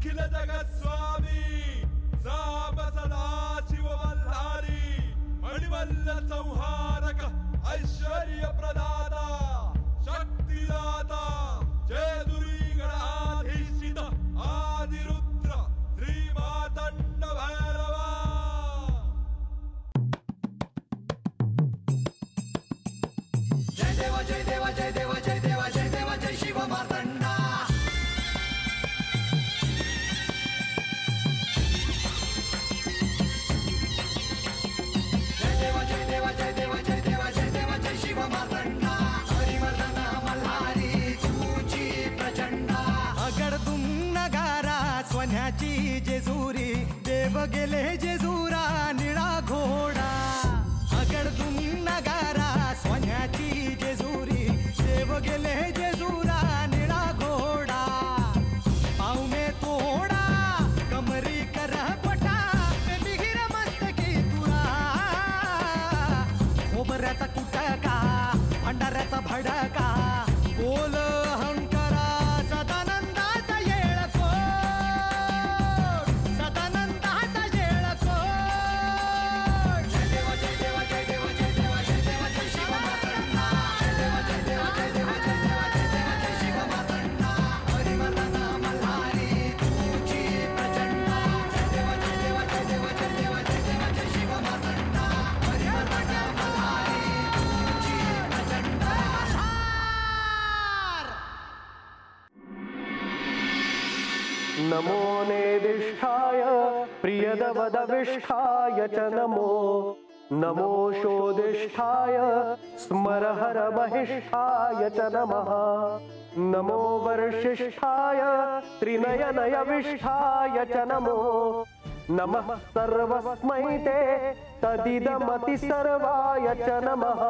अखिल जगत स्वामी साब सदा शिव मल्हारी मणिमल्ल संहारक ऐश्वर्य प्रदाता शक्तिदाता जयदुरी गणाधीशित आदिरुद्र श्री मातंड भैरवा। जय देव जय देव जय देव जय देव जय देव जय शिव मातंडा। जय देव जय देव जय देव जय देव जय देव जय शिव मातंडा। हरिवर्धन मल्हारी तुझी प्रचंडा। अगडतून नगारा सोन्याची जेजुरी देव गेले जेजुरा निळा घोडा। अगडतून नगारा सोन्याची जेजुरी देव गेले जेजुरा निळा घोडा। पाऊ में तोडा कमरी कर पटा बिहिर मस्तकी तुरा। खोबऱ्याचा कुटका भंडाऱ्याचा भडका बोल अहंकारा सदानंदाचा येळको सदानंदाचा येळको। जय देव जय देव जय देव जय देव जय देव जय शिव मातंडा। जय देव जय देव जय देव जय देव जय देव जय शिव मातंडा। हरिवर्धन मल्हारी तुझी प्रचंडा। जय देव जय देव जय देव जय देव जय देव जय शिव मातंडा। हरिवर्धन मल्हारी तुझी प्रचंडा। नमो नेदिष्ठाय प्रियदवदविष्ठाय च नमो। नमो शोदिष्ठाय स्मरहर महिष्ठाय च नमः। नमो वर्षिष्ठाय त्रिनयनयविष्ठाय च नमो। नमः सर्वस्मै ते तदिदमति सर्वाय च नमः।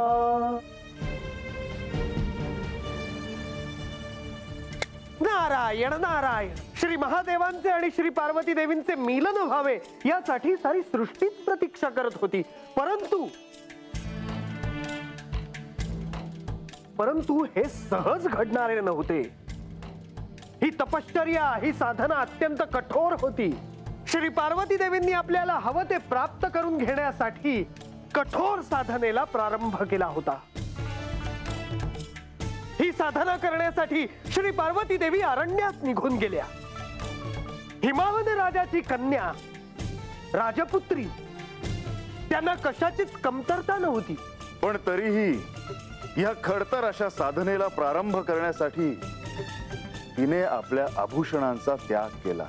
नारायण नारायण। श्री महादेवांचे आणि श्री पार्वती देवींचे मिलन व्हावे यासाठी सारी सृष्टीच प्रतीक्षा करत होती। परंतु हे सहज घडणारे नव्हते। ही तपश्चर्या ही साधना अत्यंत कठोर होती। श्री पार्वती देवींनी आपल्याला हवं ते प्राप्त करून घेण्यासाठी कठोर साधनेला प्रारंभ केला होता। ही साधना करण्यासाठी श्री पार्वती देवी अरण्यात निघून गेल्या। हिमावन राजाची कन्या राजपुत्री त्यांना कशाचीच कमतरता नव्हती। पण तरीही या खडतर अशा साधनेला प्रारंभ करण्यासाठी तिने आपल्या आभूषणांचा त्याग केला।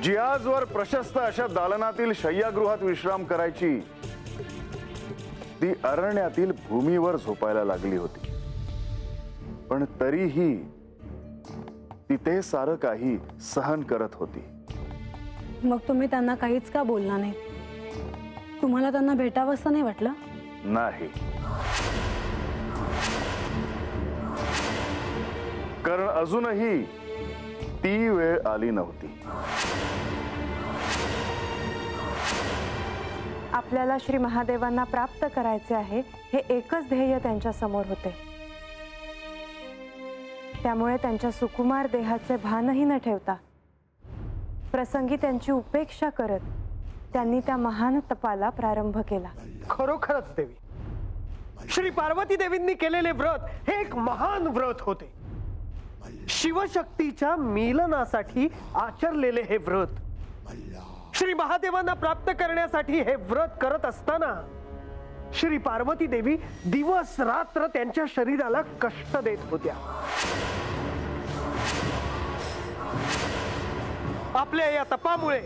जी आजवर प्रशस्त अशा दालनातील शय्यागृहात विश्राम करायची ती अरण्यातील भूमीवर झोपायला लागली होती। पण तरीही ती ते सारं काही सहन करत होती। मग तुम्ही त्यांना काहीच का बोलला नाही? तुम्हाला त्यांना भेटावंसं नाही वाटलं? नाही, कारण अजूनही ती वेळ आली नव्हती। आपल्याला श्री महादेवांना प्राप्त करायचे आहे हे एकच ध्येय त्यांच्या समोर होते। त्यामुळे त्यांच्या सुकुमार देहाचे भानही न ठेवता प्रसंगी त्यांची उपेक्षा करत त्यांनी त्या महान तपाला प्रारंभ केला। खरोखरच देवी श्री पार्वती देवींनी केलेले व्रत हे एक महान व्रत होते। शिवशक्तीच्या मिलनासाठी आचरलेले हे व्रत श्री महादेवांना प्राप्त करण्यासाठी हे व्रत करत असताना श्री पार्वती देवी दिवस रात्र त्यांच्या शरीराला कष्ट देत होत्या। आपल्या या तपामुळे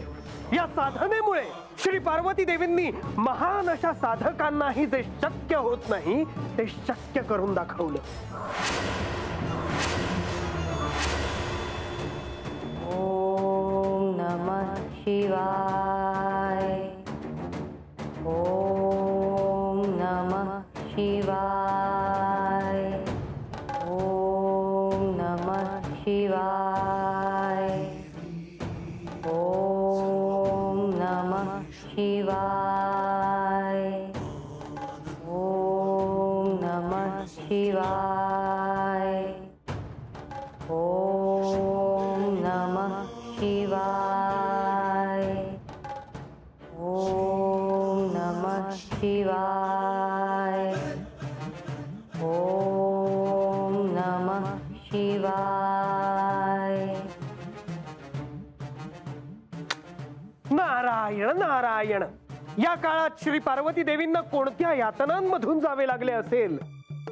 या साधनेमुळे श्री पार्वती देवींनी महान अशा साधकांनाही जे शक्य होत नाही ते शक्य करून दाखवलं। ओम नमः शिवाय। ओम नमः शिवाय। ओम नमः शिवाय। ओम नमः शिवाय। ओम नमः शिवाय। ॐ नमः शिवाय। ॐ नमः शिवाय। ॐ नमः शिवाय। नारायण नारायण. या काळात श्री पार्वती देवींना कोणत्या यातनांमधून जावे लागले असेल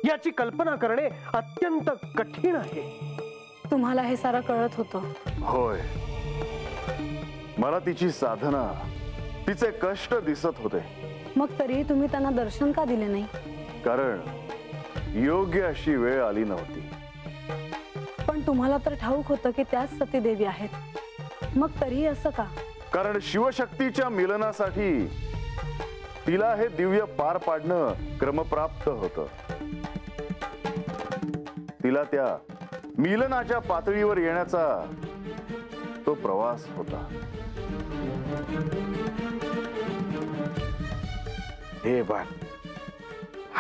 याची कल्पना करणे अत्यंत कठीण आहे. तुम्हाला हे सारं कळत होतं? होय, मला तिची साधना, तिचे कष्ट दिसत होते. मग तरी तुम्ही त्यांना दर्शन का दिले नाही? कारण योग्य अशी वेळ आली नव्हती. पण तुम्हाला तर ठाऊक होतं की त्याच सती देवी आहेत. मग तरी असं का? कारण शिवशक्तीच्या मिलनासाठी तिला हे दिव्य पार पाडणं क्रमप्राप्त होतं. तिला त्या मिलनाच्या पातळीवर येण्याचा तो प्रवास होता. हे बाळ,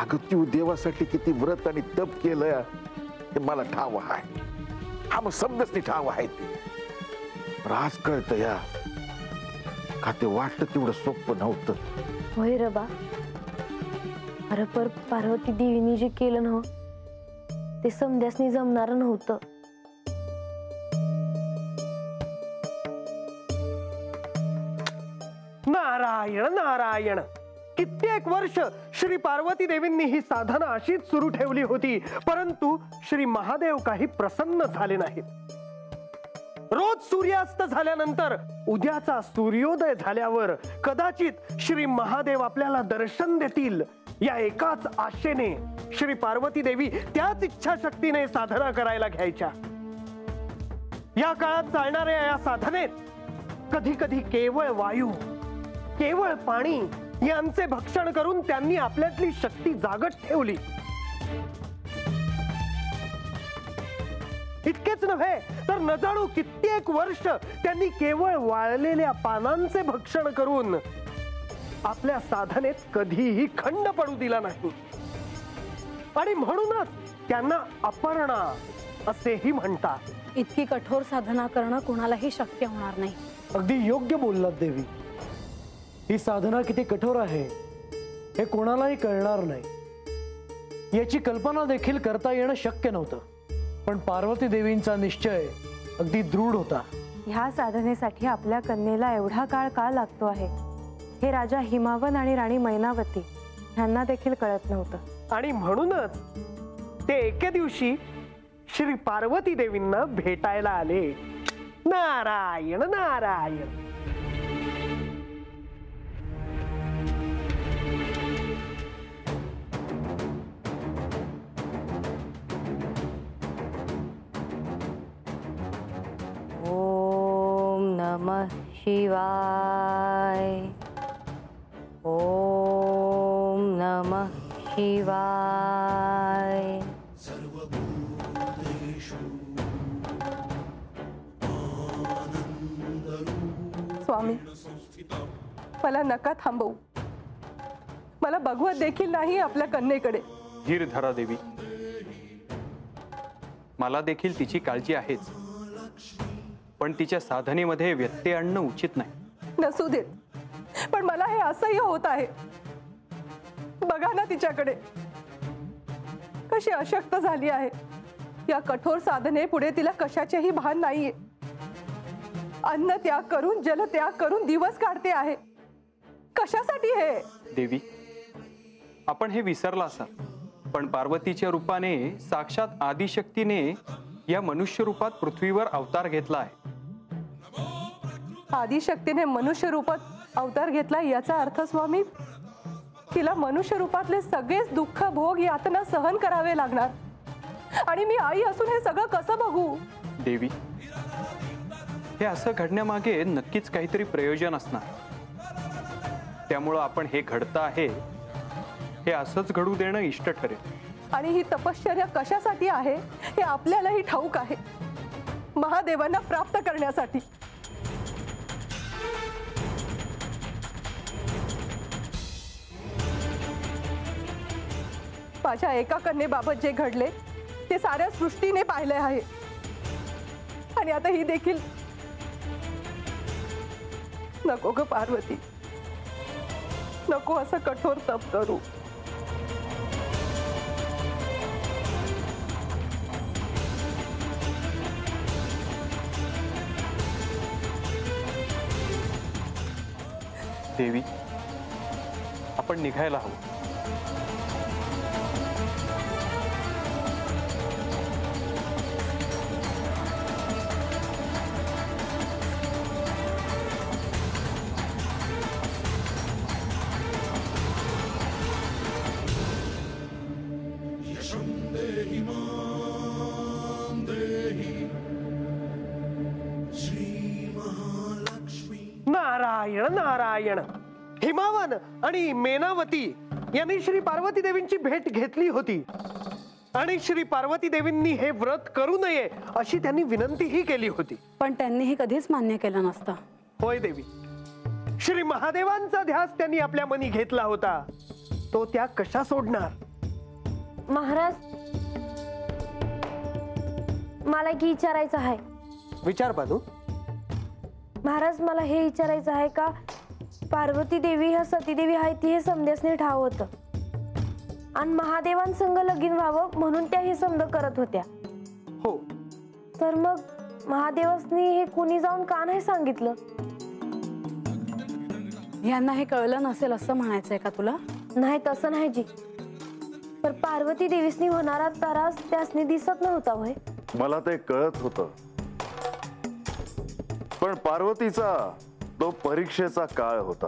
अगं तू देवासाठी किती व्रत आणि तप केलंय हे मला ठाव आहे. हा मग समजच ठाव आहे ते. आज कळतं या का ते वाटतं तेवढं सोपं नव्हतं. होय रबा. अरे पर पार्वती देवीने जे केलं ना ते समध्यासनी जमणार नव्हतं. नारायण नारायण. कित्येक वर्ष श्री पार्वती देवींनी ही साधना अशीच सुरू ठेवली होती, परंतु श्री महादेव काही प्रसन्न झाले नाहीत. रोज सूर्यास्त झाल्यानंतर उद्याचा सूर्योदय झाल्यावर कदाचित श्री महादेव आपल्याला दर्शन देतील या एकाच आशेने श्री पार्वती देवी त्याच इच्छाशक्तीने साधना करायला घ्यायच्या. या काळात चालणाऱ्या या साधनेत कधी कधी केवळ वायू, केवळ पाणी यांचे भक्षण करून त्यांनी आपल्यातली शक्ती जागत ठेवली. इतकेच नव्हे तर न जाणू कित्येक वर्ष त्यांनी केवळ वाळलेल्या पानांचे भक्षण करून आपल्या साधनेत कधीही खंड पडू दिला नाही. आणि म्हणूनच त्यांना अपर्णा असेही म्हणतात. इतकी कठोर साधना करणं कोणालाही शक्य होणार नाही. अगदी योग्य बोललात देवी. ही साधना किती कठोर आहे हे कोणालाही कळणार नाही. याची कल्पना देखील करता येणं शक्य नव्हतं. पण पार्वती देवींचा निश्चय अगदी दृढ होता. ह्या साधनेसाठी आपल्या कन्येला एवढा काळ का लागतो आहे हे राजा हिमावन आणि राणी मैनावती यांना देखील कळत नव्हतं. आणि म्हणूनच ते एके दिवशी श्री पार्वती देवींना भेटायला आले. नारायण नारायण. ॐ नमः शिवाय। ॐ नमः शिवाय। स्वामी, मला नका थांबवू. मला बघवत देखील नाही आपल्या कन्येकडे. धीर धरा देवी, मला देखील तिची काळजी आहेच, पण तिच्या साधनेमध्ये व्यत्यय आणणं उचित नाही. नसू देत, पण मला हे असह्य होत आहे. बघा ना तिच्याकडे, कशी अशक्त झाली आहे. या कठोर साधने पुढे तिला कशाचेही भान नाहीये. अन्न त्याग करून, जल त्याग करून दिवस काढते आहे. कशासाठी हे? देवी, आपण हे विसरला असाल, पण पार्वतीच्या रूपाने साक्षात आदिशक्तीने या मनुष्य रूपात पृथ्वीवर अवतार घेतला आहे. आदिशक्तीने मनुष्य रूपात अवतार घेतला याचा अर्थ स्वामी, तिला मनुष्य रूपातले सगळेच दुःख, भोग, यातना सहन करावे लागणार. आणि मी आई असून हे सगळं कसं बघू? देवी, हे असं घडण्यामागे नक्कीच काहीतरी प्रयोजन असणार. त्यामुळं आपण हे घडतं आहे हे असंच घडू देणं इष्ट ठरेल. आणि ही तपश्चर्या कशासाठी आहे हे आपल्यालाही ठाऊक आहे. महादेवांना प्राप्त करण्यासाठी. माझ्या एका कन्येबाबत जे घडले ते साऱ्या सृष्टीने पाहिले आहे. आणि आता ही देखील. नको ग पार्वती, नको असं कठोर तप करू. देवी, आपण निघायला हवं. नारायण नारायण. हिमावन आणि मेनावती यांनी श्री पार्वती देवींची भेट घेतली होती आणि श्री पार्वती देवींनी हे व्रत करू नये अशी त्यांनी विनंतीही केली होती. पण त्यांनी हे कधीच मान्य केलं नसतं. होय देवी, श्री महादेवांचा ध्यास त्यांनी आपल्या मनी घेतला होता, तो त्या कशा सोडणार. महाराज, मला की विचारायचं आहे. विचार बानू. महाराज, मला हे विचारायचं आहे का पार्वती देवी ह्या सतीदेवी आहे ती हे समजासने ठाव होतं आणि महादेवांसंग लगीन व्हावं म्हणून त्या हे समज करत होत्या. हो. तर मग महादेवासनी हे कुणी जाऊन का नाही सांगितलं. यांना हे कळलं नसेल असं म्हणायचंय का तुला. नाही तसं नाही जी, पण पार्वती देवीसनी होणारा त्रास त्यासनी दिसत नव्हता. होय, मला ते कळत होतं, पण पार्वतीचा तो परीक्षेचा काळ होता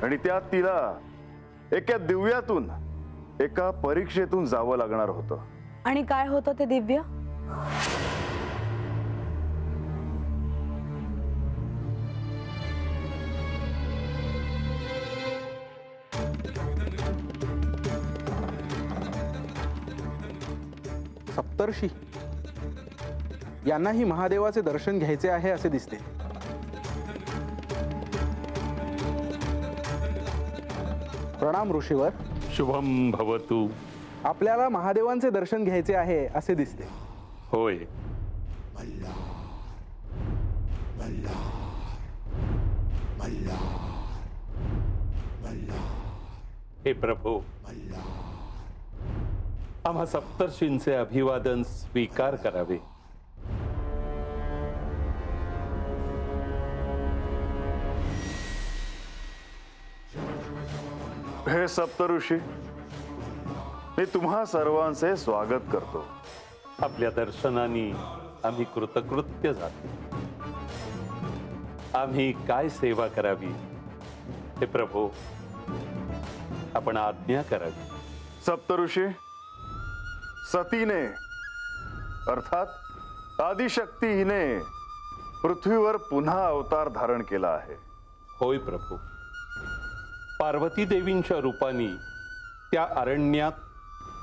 आणि त्यात तिला एका दिव्यातून एका परीक्षेतून जावं लागणार होतं. आणि काय होतं ते दिव्य. सप्तर्षी यांनाही महादेवाचे दर्शन घ्यायचे आहे असे दिसते. प्रणाम ऋषीवर. शुभम भवतु. आपल्याला महादेवांचे दर्शन घ्यायचे आहे असे दिसते. होय. हे प्रभू, आम्हा सप्तर्षींचे अभिवादन स्वीकार करावे. हे सप्तऋषी, मी तुम्हा सर्वांचे स्वागत करतो. आपल्या दर्शनाने आम्ही कृतकृत्य झालो. आम्ही काय सेवा करावी हे प्रभू आपण आज्ञा करावी. सप्तऋषी, सतीने अर्थात आदिशक्ती हिने पृथ्वीवर पुन्हा अवतार धारण केला आहे. होय प्रभू. पार्वती देवींच्या रूपाने त्या अरण्यात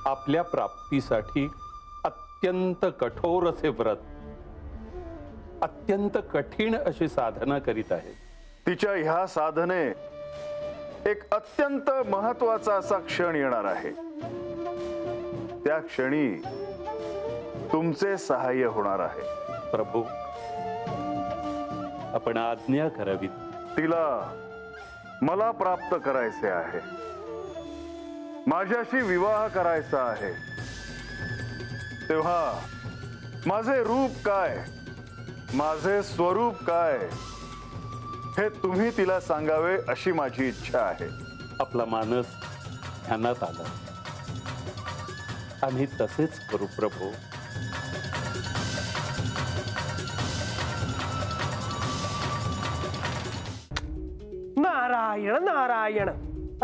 आपल्या प्राप्तीसाठी अत्यंत कठोर असे व्रत, अत्यंत कठीण अशी साधना करीत आहे. तिच्या ह्या साधने एक अत्यंत महत्वाचा असा क्षण येणार आहे. त्या क्षणी तुमचे सहाय्य होणार आहे. प्रभू आपण आज्ञा करावी. तिला मला प्राप्त करायचे आहे, माझ्याशी विवाह करायचा आहे. तेव्हा माझे रूप काय, माझे स्वरूप काय हे तुम्ही तिला सांगावे अशी माझी इच्छा आहे. आपला मानस ध्यानात आला, आम्ही तसेच करू प्रभू. नारायण नारायण.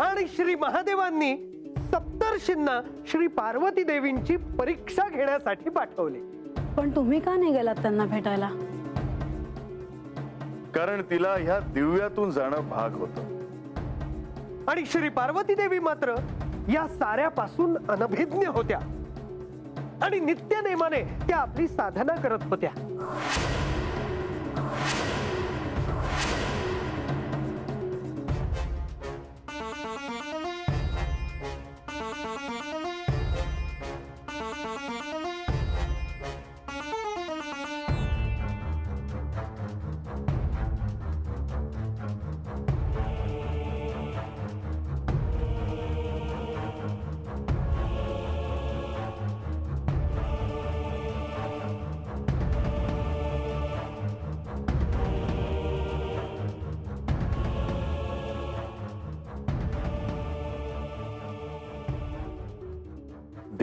आणि श्री महादेवांनी सप्तर्षींना श्री पार्वती देवींची परीक्षा घेण्यासाठी पाठवले. पण तुम्ही का नाही गेलात त्यांना भेटायला. कारण तिला ह्या दिव्यातून जाणं भाग होतं. आणि श्री पार्वती देवी मात्र या साऱ्यापासून अनभिज्ञ होत्या आणि नित्य नेमाने त्या आपली साधना करत होत्या.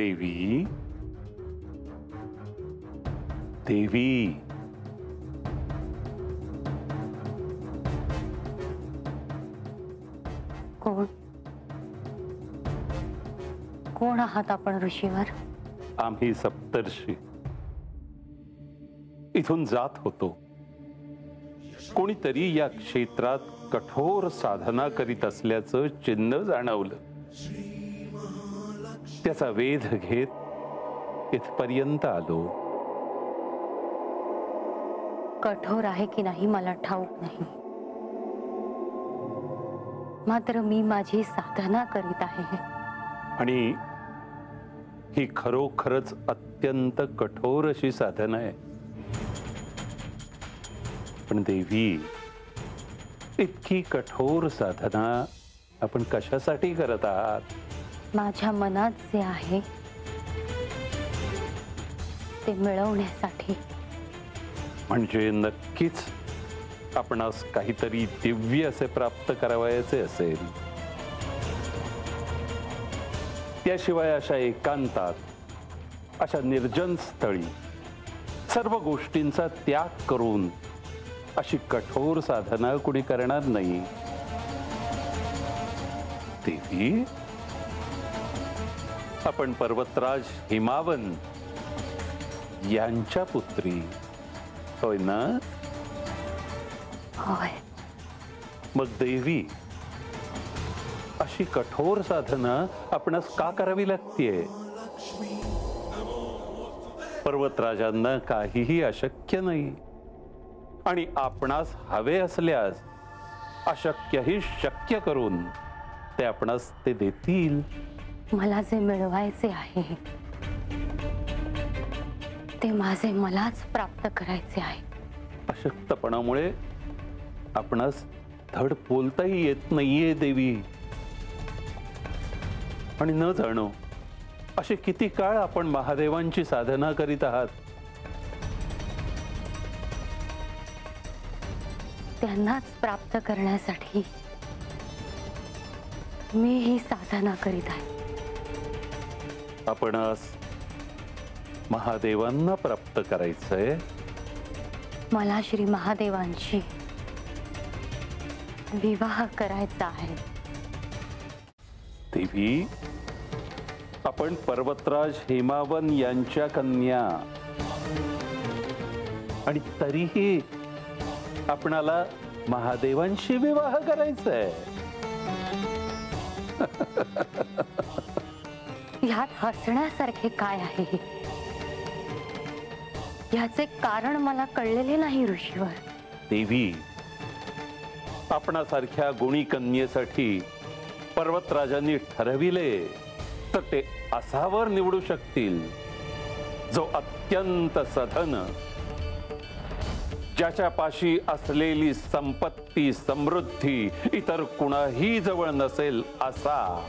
देवी, देवी, कोण कोण आहात आपण ऋषीवर? आम्ही सप्तर्षी इथून जात होतो. कोणीतरी या क्षेत्रात कठोर साधना करीत असल्याचं चिन्ह जाणवलं. त्याचा वेध घेत इथपर्यंत आलो. कठोर आहे की नाही मला ठाऊक नाही, मात्र मी माझी साधना करीत आहे. आणि ही खरोखरच अत्यंत कठोर अशी साधना आहे. पण देवी, इतकी कठोर साधना आपण कशासाठी करत आहात? माझ्या मनात जे आहे ते मिळवण्यासाठी. म्हणजे नक्कीच आपणास काहीतरी दिव्य असे प्राप्त करावयाचे असेल. त्याशिवाय अशा एकांतात, अशा निर्जन स्थळी सर्व गोष्टींचा त्याग करून अशी कठोर साधना कुणी करणार नाही. देवी, आपण पर्वतराज हिमावन यांच्या पुत्री होय ना? होय. मग देवी, अशी कठोर साधना आपणास का करावी लागतेय? पर्वतराजांना काहीही अशक्य नाही, आणि आपणास हवे असल्यास अशक्यही शक्य करून ते आपणास ते देतील. मला जे मिळवायचे आहे ते माझे मलाच प्राप्त करायचे आहे. अशक्तपणामुळे आपणास धड बोलताही येत नाहीये देवी. आणि न जाणो असे किती काळ आपण महादेवांची साधना करीत आहात. त्यांनाच प्राप्त करण्यासाठी मी ही साधना करीत आहे. आपणास महादेवांना प्राप्त करायचंय. मला श्री महादेवांशी विवाह करायचा आहे. देवी, आपण पर्वतराज हिमावन यांच्या कन्या, आणि तरीही आपणाला महादेवांशी विवाह करायचा आहे. यात हसण्यासारखे काय आहे? याचे कारण मला कळलेले नाही ऋषीवर. देवी, आपणासारख्या गुणी कन्येसाठी पर्वतराजांनी ठरविले तर ते असावर निवडू शकतील जो अत्यंत सधन, ज्याच्या पाशी असलेली संपत्ती समृद्धी इतर कुणाही जवळ नसेल असा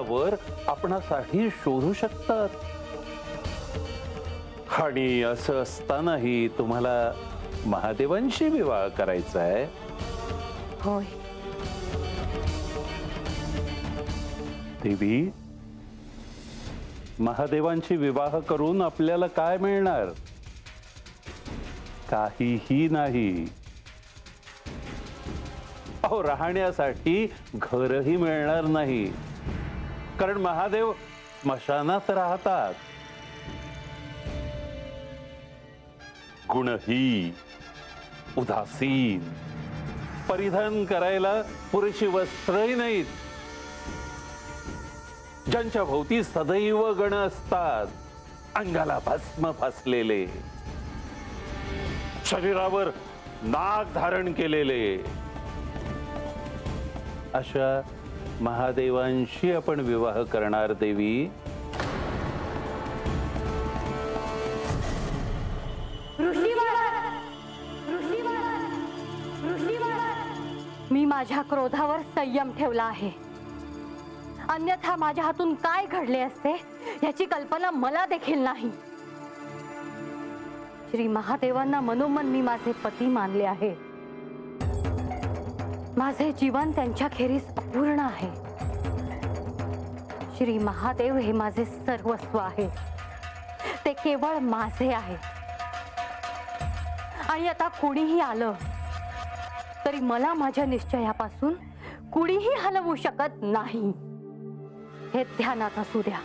वर आपणासाठी शोधू शकतात. आणि असं असतानाही तुम्हाला महादेवांशी विवाह करायचा आहे. होय. देवी, महादेवांशी विवाह करून आपल्याला काय मिळणार? काहीही नाही. अहो, राहण्यासाठी घरही मिळणार नाही, कारण महादेव स्मशानात राहतात. गुणही उदासीन, परिधान करायला पुरेशी वस्त्रही नाहीत, ज्यांच्या भोवती सदैव गण असतात, अंगाला भस्म फासलेले, शरीरावर नाग धारण केलेले, अशा महादेवांशी आपण विवाह करणार देवी. मी माझ्या क्रोधावर संयम ठेवला आहे, अन्यथा माझ्या हातून काय घडले असते याची कल्पना मला देखील नाही. श्री महादेवांना मनोमन मी माझे पती मानले आहे. माझे जीवन त्यांच्या खेरीस अपूर्ण आहे. श्री महादेव हे माझे सर्वस्व आहे, ते केवळ माझे आहे. आणि आता कुणीही आलं तरी मला माझ्या निश्चयापासून कुणीही हलवू शकत नाही, हे ध्यानात असू द्या.